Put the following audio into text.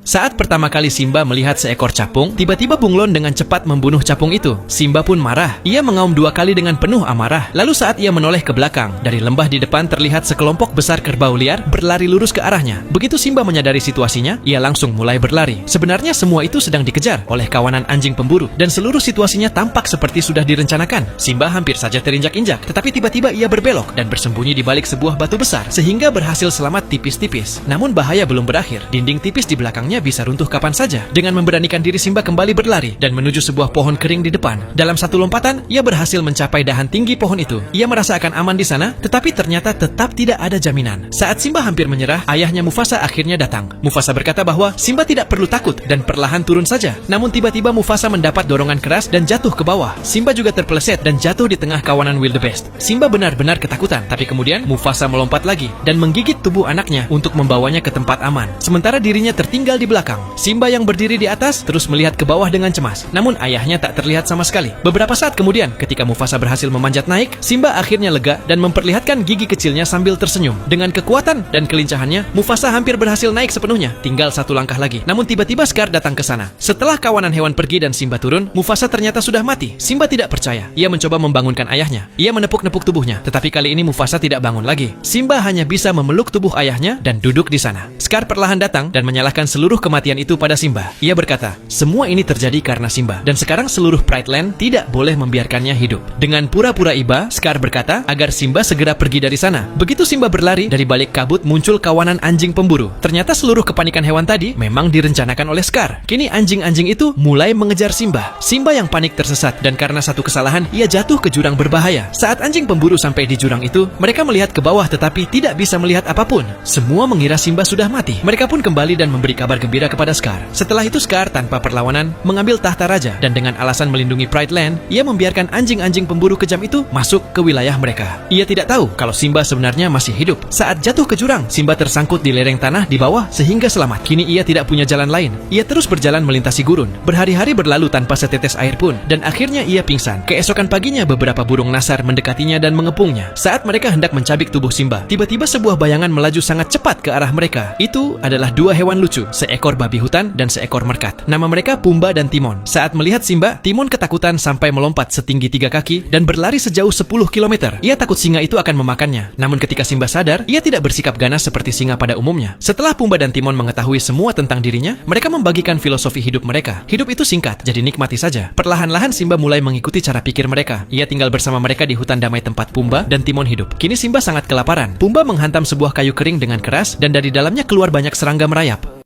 Saat pertama kali Simba melihat seekor capung, tiba-tiba bunglon dengan cepat membunuh capung itu. Simba pun marah. Ia mengaum 2 kali dengan penuh amarah. Lalu saat ia menoleh ke belakang, dari lembah di depan terlihat sekelompok besar kerbau liar berlari lurus ke arahnya. Begitu Simba menyadari situasinya, ia langsung mulai berlari. Sebenarnya semua itu sedang dikejar oleh kawanan anjing pemburu, dan seluruh situasinya tampak seperti sudah direncanakan. Simba hampir saja terinjak-injak, tetapi tiba-tiba ia berbelok dan bersembunyi di balik sebuah batu besar, sehingga berhasil selamat tipis-tipis. Namun bahaya belum berakhir. Dinding tipis di belakangnya bisa runtuh kapan saja. Dengan memberanikan diri, Simba kembali berlari dan menuju sebuah pohon kering di depan. Dalam satu lompatan, ia berhasil mencapai dahan tinggi pohon itu. Ia merasa akan aman di sana, tetapi ternyata tetap tidak ada jaminan. Saat Simba hampir menyerah, ayahnya Mufasa akhirnya datang. Mufasa berkata bahwa Simba tidak perlu takut dan perlahan turun saja. Namun tiba-tiba Mufasa mendapat dorongan keras dan jatuh ke bawah. Simba juga terpeleset dan jatuh di tengah kawanan wildebeest. Simba benar-benar ketakutan, tapi kemudian Mufasa melompat lagi dan menggigit tubuh anaknya untuk membawanya ke tempat aman. Sementara dirinya tertinggal di belakang. Simba yang berdiri di atas terus melihat ke bawah dengan cemas. Namun ayahnya tak terlihat sama sekali. Beberapa saat kemudian, ketika Mufasa berhasil memanjat naik, Simba akhirnya lega dan memperlihatkan gigi kecilnya sambil tersenyum. Dengan kekuatan dan kelincahannya, Mufasa hampir berhasil naik sepenuhnya. Tinggal 1 langkah lagi. Namun tiba-tiba Scar datang ke sana. Setelah kawanan hewan pergi dan Simba turun, Mufasa ternyata sudah mati. Simba tidak percaya. Ia mencoba membangunkan ayahnya. Ia menepuk-nepuk tubuhnya, tetapi kali ini Mufasa tidak bangun lagi. Simba hanya bisa memeluk tubuh ayahnya dan duduk di sana. Scar perlahan datang dan menyalahkan seluruh kematian itu pada Simba. Ia berkata, semua ini terjadi karena Simba, dan sekarang seluruh Pride Land tidak boleh membiarkannya hidup. Dengan pura-pura iba, Scar berkata agar Simba segera pergi dari sana. Begitu Simba berlari, dari balik kabut muncul kawanan anjing pemburu. Ternyata seluruh kepanikan hewan tadi memang direncanakan oleh Scar. Kini anjing-anjing itu mulai mengejar Simba. Simba yang panik tersesat, dan karena satu kesalahan, ia jatuh ke jurang berbahaya. Saat anjing pemburu sampai di jurang itu, mereka melihat ke bawah tetapi tidak bisa melihat apapun. Semua mengira Simba sudah mati. Mereka pun kembali dan memberi kabar gembira kepada Scar. Setelah itu Scar tanpa perlawanan mengambil tahta raja, dan dengan alasan melindungi Pride Land, ia membiarkan anjing-anjing pemburu kejam itu masuk ke wilayah mereka. Ia tidak tahu kalau Simba sebenarnya masih hidup. Saat jatuh ke jurang, Simba tersangkut di lereng tanah di bawah sehingga selamat. Kini ia tidak punya jalan lain. Ia terus berjalan melintasi gurun. Berhari-hari berlalu tanpa setetes air pun, dan akhirnya ia pingsan. Keesokan paginya beberapa burung nasar mendekatinya dan mengepungnya. Saat mereka hendak mencabik tubuh Simba, tiba-tiba sebuah bayangan melaju sangat cepat ke arah mereka. Itu adalah 2 hewan lucu, seekor babi hutan dan seekor merkat. Nama mereka Pumba dan Timon. Saat melihat Simba, Timon ketakutan sampai melompat setinggi 3 kaki dan berlari sejauh 10 km. Ia takut singa itu akan memakannya. Namun ketika Simba sadar, ia tidak bersikap ganas seperti singa pada umumnya. Setelah Pumba dan Timon mengetahui semua tentang dirinya, mereka membagikan filosofi hidup mereka. Hidup itu singkat, jadi nikmati saja. Perlahan-lahan Simba mulai mengikuti cara pikir mereka. Ia tinggal bersama mereka di hutan damai tempat Pumba dan Timon hidup. Kini Simba sangat kelaparan. Pumba menghantam sebuah kayu kering dengan keras dan dari dalamnya keluar banyak serangga merayap.